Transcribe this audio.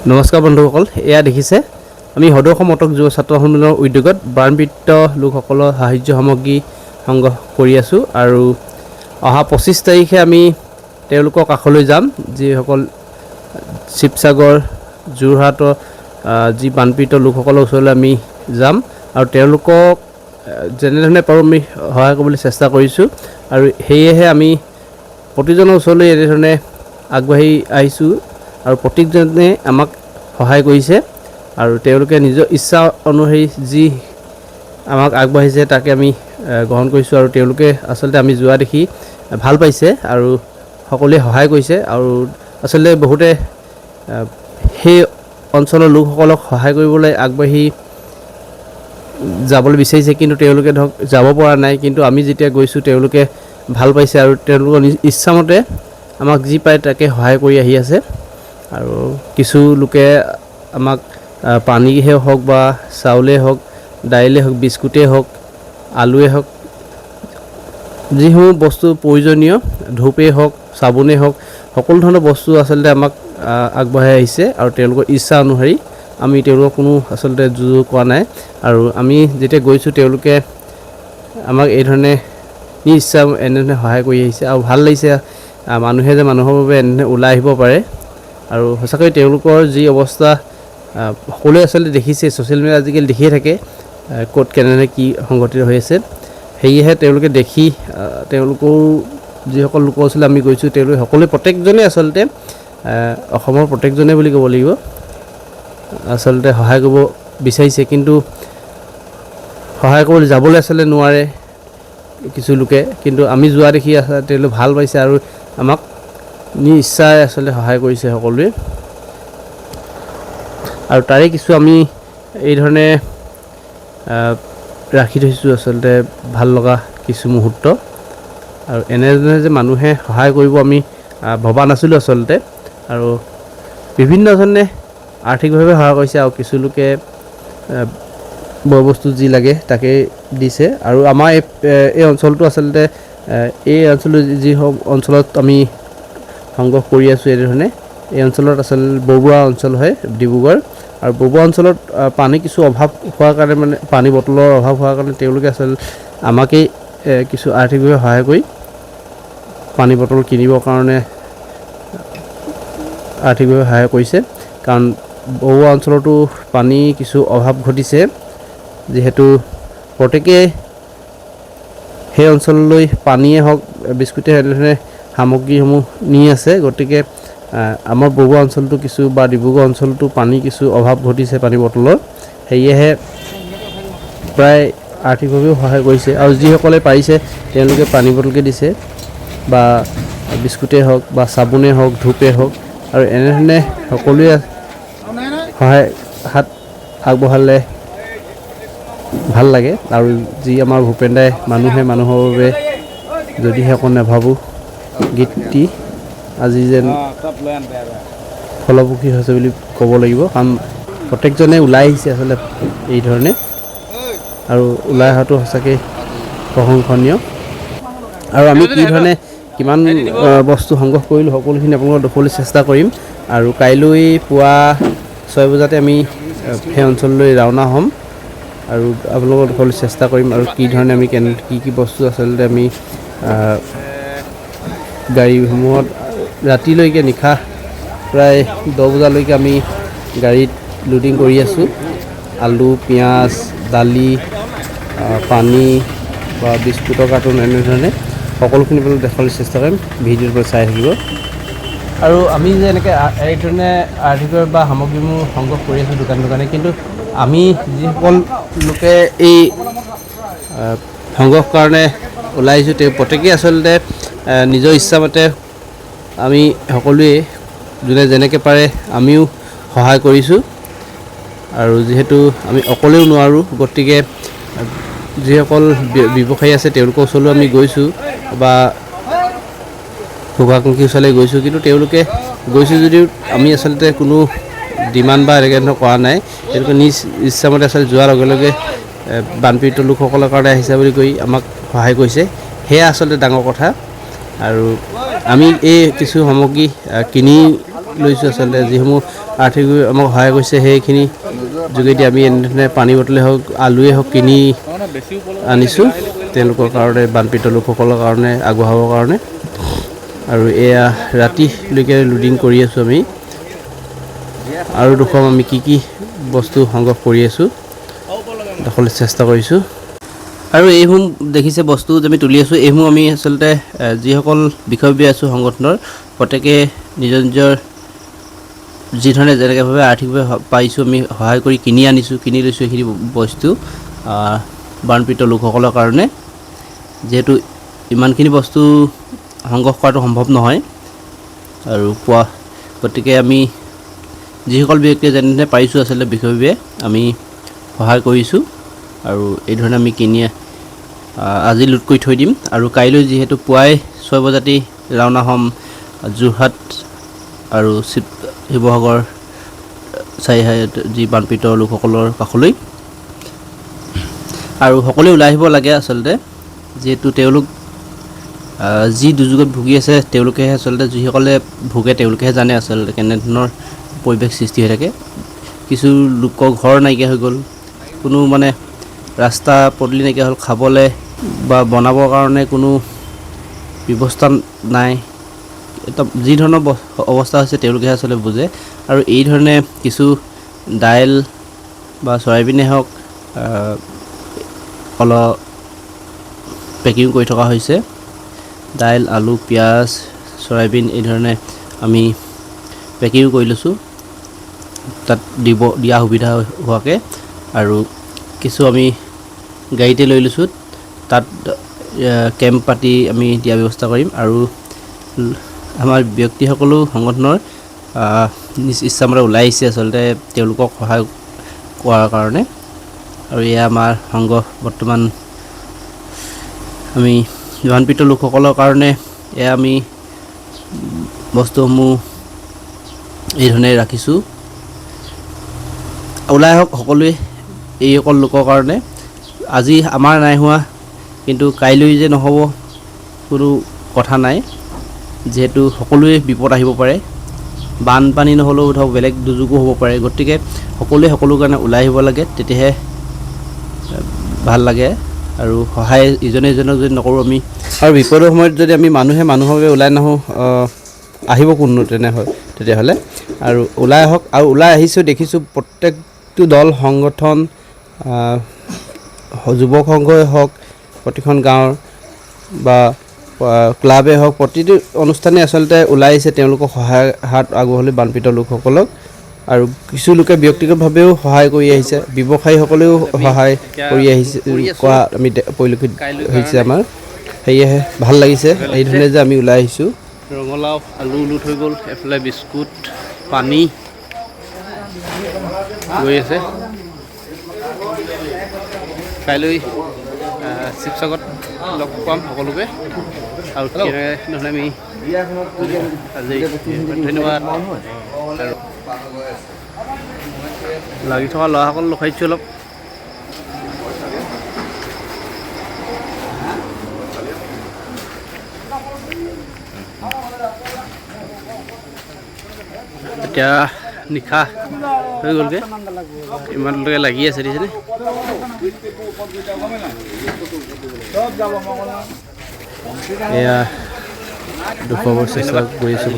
নমস্কাৰ বন্ধুসকল, এয়া দেখিছে আমি সদৌ অসম অটক যুৱ ছাত্ৰ সন্মিলনৰ উদ্যোগত বানপীড়িত লোকসকলৰ সাহায্য সামগ্ৰী সংগ্ৰহ কৰি আছোঁ আৰু অহা 25 তাৰিখে আমি তেওঁলোকৰ কাষলৈ যাম, যিসকল শিৱসাগৰ যোৰহাটৰ যি বানপীড়িত লোকসকলৰ ওচৰলৈ আমি যাম আৰু তেওঁলোকক যেনেধৰণে পাৰোঁ আমি সহায় কৰিবলৈ চেষ্টা কৰিছোঁ আৰু সেয়েহে আমি প্ৰতিজনৰ ওচৰলৈ এনেধৰণে আগবাঢ়ি আহিছোঁ আৰু প্ৰত্যেকজনে আমাক সহায় কৰিছে আৰু তেওঁলোকে নিজৰ ইচ্ছা অনুসৰি যি আমাক আগবাঢ়িছে তাকে আমি গ্ৰহণ কৰিছোঁ আৰু তেওঁলোকে আচলতে আমি যোৱা দেখি ভাল পাইছে আৰু সকলোৱে সহায় কৰিছে আৰু আচলতে বহুতে সেই অঞ্চলৰ লোকসকলক সহায় কৰিবলৈ আগবাঢ়ি যাবলৈ বিচাৰিছে, কিন্তু তেওঁলোকে ধৰক যাব পৰা নাই। কিন্তু আমি যেতিয়া গৈছোঁ তেওঁলোকে ভাল পাইছে আৰু তেওঁলোকৰ ইচ্ছামতে আমাক যি পায় তাকে সহায় কৰি আহি আছে আৰু কিছু লোকে আমাক পানীহে হওক বা চাউলেই হওক, দাইলেই হওক, বিস্কুটেই হওক, আলুৱেই হওক, যিসমূহ বস্তু প্ৰয়োজনীয়, ধূপেই হওক, চাবোনেই হওক, সকলো ধৰণৰ বস্তু আচলতে আমাক আগবঢ়াই আহিছে আৰু তেওঁলোকৰ ইচ্ছা অনুসৰি আমি তেওঁলোকক কোনো আচলতে জোৰ কৰা নাই আৰু আমি যেতিয়া গৈছোঁ তেওঁলোকে আমাক এই ধৰণে ইচ্ছা এনেধৰণে সহায় কৰি আহিছে আৰু ভাল লাগিছে। মানুহে যে মানুহৰ বাবে এনেধৰণে ওলাই আহিব পাৰে আৰু সঁচাকৈ তেওঁলোকৰ যি অৱস্থা সকলোৱে আচলতে দেখিছে, ছ'চিয়েল মিডিয়া আজিকালি দেখিয়ে থাকে ক'ত কেনেধৰণে কি সংঘটিত হৈ আছে। সেয়েহে তেওঁলোকে দেখি তেওঁলোকৰ যিসকল লোকৰ ওচৰলৈ আমি গৈছোঁ তেওঁলোকে সকলোৱে প্ৰত্যেকজনে আচলতে অসমৰ প্ৰত্যেকজনে বুলি ক'ব লাগিব আচলতে সহায় কৰিব বিচাৰিছে, কিন্তু সহায় কৰিবলৈ যাবলৈ আচলতে নোৱাৰে কিছু লোকে, কিন্তু আমি যোৱা দেখি তেওঁলোকে ভাল পাইছে আৰু আমাক নিজ ইচ্ছাৰে আচলতে সহায় কৰিছে সকলোৱে আৰু তাৰে কিছু আমি এই ধৰণে ৰাখি থৈছোঁ আচলতে ভাল লগা কিছু মুহূৰ্ত আৰু এনেধৰণে যে মানুহে সহায় কৰিব আমি ভবা নাছিলোঁ আচলতে আৰু বিভিন্ন ধৰণে আৰ্থিকভাৱে সহায় কৰিছে আৰু কিছু লোকে বয় বস্তু যি লাগে তাকে দিছে আৰু আমাৰ এই অঞ্চলটো আচলতে এই অঞ্চলৰ যি অঞ্চলত আমি সংগ্ৰহ কৰি আছোঁ এনেধৰণে এই অঞ্চলত আচলতে বৰবুৱা অঞ্চল হয় ডিব্ৰুগড় আৰু বৰবুৱা অঞ্চলত পানী কিছু অভাৱ হোৱাৰ কাৰণে মানে পানী বটলৰ অভাৱ হোৱাৰ কাৰণে তেওঁলোকে আচলতে আমাকেই কিছু আৰ্থিকভাৱে সহায় কৰি পানী বটল কিনিবৰ কাৰণে আৰ্থিকভাৱে সহায় কৰিছে, কাৰণ বৰবুৱা অঞ্চলতো পানী কিছু অভাৱ ঘটিছে যিহেতু প্ৰত্যেকে সেই অঞ্চললৈ পানীয়ে হওক, বিস্কুটে এনেধৰণে সামগ্ৰীসমূহ নি আছে। গতিকে আমাৰ বৰবুৱা অঞ্চলটো কিছু বা ডিব্ৰুগড় অঞ্চলটো পানী কিছু অভাৱ ঘটিছে পানী বটলৰ, সেয়েহে প্ৰায় আৰ্থিকভাৱেও সহায় কৰিছে আৰু যিসকলে পাৰিছে তেওঁলোকে পানী বটলকে দিছে বা বিস্কুটেই হওক বা চাবোনেই হওক, ধূপেই হওক আৰু এনেধৰণে সকলোৱে সহায় হাত আগবঢ়ালে ভাল লাগে আৰু যি আমাৰ ভূপেন দাই মানুহে মানুহৰ বাবে যদিহে অকণ নাভাবোঁ গীতটি আজি যেন ফলপ্ৰসূ হৈছে বুলি ক'ব লাগিব, কাৰণ প্ৰত্যেকজনে ওলাই আহিছে আচলতে এই ধৰণে আৰু ওলাই অহাটো সঁচাকৈ প্ৰশংসনীয় আৰু আমি কি ধৰণে কিমান বস্তু সংগ্ৰহ কৰিলোঁ সকলোখিনি আপোনালোকক দেখুৱাবলৈ চেষ্টা কৰিম আৰু কাইলৈ পুৱা 6 বজাতে আমি সেই অঞ্চললৈ ৰাওনা হ'ম আৰু আপোনালোকক দেখুৱাবলৈ চেষ্টা কৰিম আৰু কি ধৰণে আমি কি বস্তু আচলতে আমি গাড়ীসমূহত ৰাতিলৈকে নিশা প্ৰায় 10 বজালৈকে আমি গাড়ীত লোডিং কৰি আছোঁ। আলু, পিঁয়াজ, দালি, পানী বা বিস্কুটৰ কাৰ্টুন এনেধৰণে সকলোখিনি আপোনালোকক দেখুৱাবলৈ চেষ্টা কৰিম, ভিডিঅ'ৰ পৰা চাই থাকিব। আৰু আমি যে এনেকৈ এই ধৰণে আৰ্থিকভাৱে বা সামগ্ৰীসমূহ সংগ্ৰহ কৰি আছোঁ দোকানে, কিন্তু আমি যিসকল লোকে এই সংগ্ৰহ কাৰণে ওলাই আহিছোঁ তেওঁ প্ৰত্যেকেই আচলতে নিজৰ ইচ্ছামতে আমি সকলোৱে যোনে যেনেকৈ পাৰে আমিও সহায় কৰিছোঁ আৰু যিহেতু আমি অকলেও নোৱাৰোঁ, গতিকে যিসকল ব্যৱসায়ী আছে তেওঁলোকৰ ওচৰলৈ আমি গৈছোঁ বা শুভাকাংক্ষীৰ ওচৰলৈ গৈছোঁ, কিন্তু তেওঁলোকে গৈছোঁ যদিও আমি আচলতে কোনো ডিমাণ্ড বা এনেকৈ ধৰণৰ কৰা নাই। তেওঁলোকে নিজ ইচ্ছামতে আচলতে যোৱাৰ লগে লগে বানপীড়িত লোকসকলৰ কাৰণে আহিছে বুলি কৈ আমাক সহায় কৰিছে, সেয়া আচলতে ডাঙৰ কথা। আৰু আমি এই কিছু সামগ্ৰী কিনি লৈছোঁ আচলতে যিসমূহ আৰ্থিকভাৱে আমাক সহায় কৰিছে সেইখিনি যোগেদি আমি এনেধৰণে পানী বটলেই হওক আলুৱেই হওক কিনি আনিছোঁ তেওঁলোকৰ কাৰণে বানপীড়িত লোকসকলৰ কাৰণে আগবঢ়াবৰ কাৰণে আৰু এয়া ৰাতিলৈকে লোডিং কৰি আছোঁ আমি আৰু দেখুৱাম আমি কি বস্তু সংগ্ৰহ কৰি আছোঁ দেখুৱাবলৈ চেষ্টা কৰিছোঁ আৰু এইসমূহ দেখিছে বস্তু যে আমি তুলি আছোঁ এইসমূহ আমি আচলতে যিসকল বিষয়ববীয়া আছোঁ সংগঠনৰ প্ৰত্যেকে নিজৰ যি ধৰণে যেনেকুৱাভাৱে আৰ্থিকভাৱে পাইছোঁ আমি সহায় কৰি কিনি লৈছোঁ এইখিনি বস্তু বানপীড়িত লোকসকলৰ কাৰণে যিহেতু ইমানখিনি বস্তু সংগ্ৰহ কৰাটো সম্ভৱ নহয় আৰু গতিকে আমি যিসকল ব্যক্তিয়ে যেনেধৰণে পাৰিছোঁ আচলতে বিষয়ববীয়াই আমি সহায় কৰিছোঁ আৰু এই ধৰণে আমি আজি লোড কৰি থৈ দিম আৰু কাইলৈ যিহেতু পুৱাই 6 বজাতেই ৰাওনা হ'ম যোৰহাট আৰু শিৱসাগৰ যি বানপীড়িত লোকসকলৰ কাষলৈ আৰু সকলোৱে ওলাই আহিব লাগে আচলতে যিহেতু তেওঁলোক যি দুৰ্যোগত ভুগি আছে তেওঁলোকেহে আচলতে যিসকলে ভোগে তেওঁলোকেহে জানে আচলতে কেনেধৰণৰ পৰিৱেশ সৃষ্টি হৈ থাকে কিছু লোকৰ ঘৰ নাইকিয়া হৈ গ'ল কোনো মানে ৰাস্তা পদূলি নাইকিয়া হ'ল খাবলৈ বা বনাবৰ কাৰণে কোনো ব্যৱস্থা নাই এটা যি ধৰণৰ অৱস্থা হৈছে তেওঁলোকেহে আচলতে বুজে আৰু এই ধৰণে কিছু দাইল বা চয়াবিনে হওক অলপ পেকিং কৰি থকা হৈছে দাইল আলু পিঁয়াজ চয়াবিন এই ধৰণে আমি পেকিং কৰি লৈছোঁ তাত দিয়া সুবিধা হোৱাকৈ আৰু কিছু আমি গাড়ীতে লৈ লৈছোঁ তাত কেম্প পাতি আমি দিয়া ব্যৱস্থা কৰিম আৰু আমাৰ ব্যক্তিসকলো সংগঠনৰ নিজ ইচ্ছামতে ওলাই আহিছে আচলতে তেওঁলোকক সহায় কৰাৰ কাৰণে আৰু এয়া আমাৰ সংঘ বৰ্তমান আমি বানপীড়িত লোকসকলৰ কাৰণে এয়া আমি বস্তুসমূহ এই ধৰণে ৰাখিছোঁ ওলাই আহক সকলোৱে এইসকল লোকৰ কাৰণে আজি আমাৰ নাই হোৱা কিন্তু কাইলৈ যে নহ'ব কোনো কথা নাই যিহেতু সকলোৱে বিপদ আহিব পাৰে বানপানী নহ'লেও ধৰক বেলেগ দুৰ্যোগো হ'ব পাৰে গতিকে সকলোৱে সকলো কাৰণে ওলাই আহিব লাগে তেতিয়াহে ভাল লাগে আৰু সহায় ইজনে ইজনক যদি নকৰোঁ আমি আৰু বিপদৰ সময়ত যদি আমি মানুহৰ বাবে ওলাই নাহোঁ আহিব কোননো তেতিয়াহ'লে আৰু ওলাই আহক আৰু ওলাই আহিছোঁ দেখিছোঁ প্ৰত্যেকটো দল সংগঠন যুৱক সংঘই হওক প্ৰতিখন গাঁৱৰ বা ক্লাবে হওক প্ৰতিটো অনুষ্ঠানে আচলতে ওলাই আহিছে তেওঁলোকক সহায় হাত আগবঢ়াবলৈ বানপীড়িত লোকসকলক আৰু কিছু লোকে ব্যক্তিগতভাৱেও সহায় কৰি আহিছে ব্যৱসায়ীসকলেও সহায় কৰি আহিছে কৰা আমি পৰিলক্ষিত হৈছে আমাৰ সেয়েহে ভাল লাগিছে এই ধৰণে যে আমি ওলাই আহিছোঁ ৰঙালাও আলু লোড হৈ গ'ল এফালে বিস্কুট পানী গৈ আছে কাইলৈ শিৱসাগৰত লগ পাম সকলোকে আৰু তেনেধৰণে আমি আজি ধন্যবাদ আৰু লাগি থকা ল'ৰাসকল লখাইছোঁ অলপ এতিয়া নিশা হৈ গ'লগৈ ইমানলৈকে লাগি আছে দেখিছেনে এয়া দেখুৱাবৰ চেষ্টা কৰি আছোঁ